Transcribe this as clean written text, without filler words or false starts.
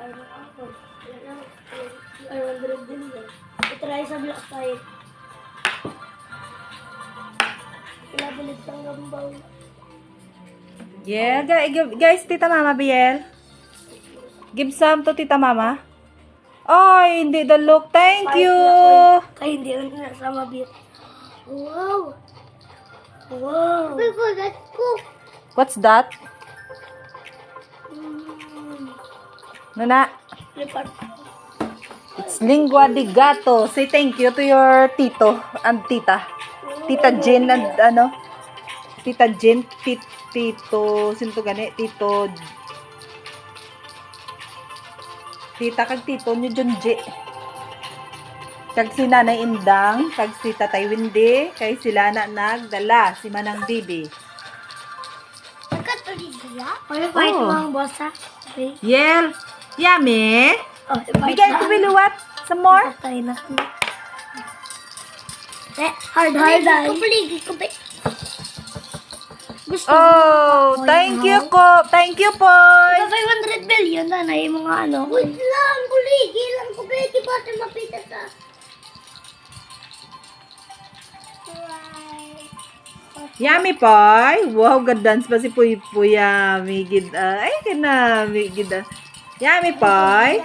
Ay, ako. Yan ang 100 din yan. Itry sa black side. Pinabulit ng gambaw. Yeah, guys, Tita Mama, Biel. Give some to Tita Mama. Ay, hindi the look. Thank you. Kaya hindi yun nasa mabit. Wow! Wow! Before that cook. What's that? Nana? It's lingua de gato. Say thank you to your tito and tita. Tita Jen and ano? Tita Jen, tito, sino to gani? Tita kag tito nyo Junji. Kag si Nanay Indang, kag si Tatay Windy, kay sila na nagdala, si Manang Bibi. Nagkatuloy siya? May fight mo ang boss ha? Okay. Yel, yummy. Oh, Bigay ko biluwat. Some more? Patay na ko. Hard. Oh, thank you ko. Thank you po. 500 billion na na yung mga ano. Wait lang, buligi lang ko. Pwede ba ito mapita sa... Yummy poy. Wow, good dance pa si Puy Puy. Yummy gid. Ay, kana, yummy poy.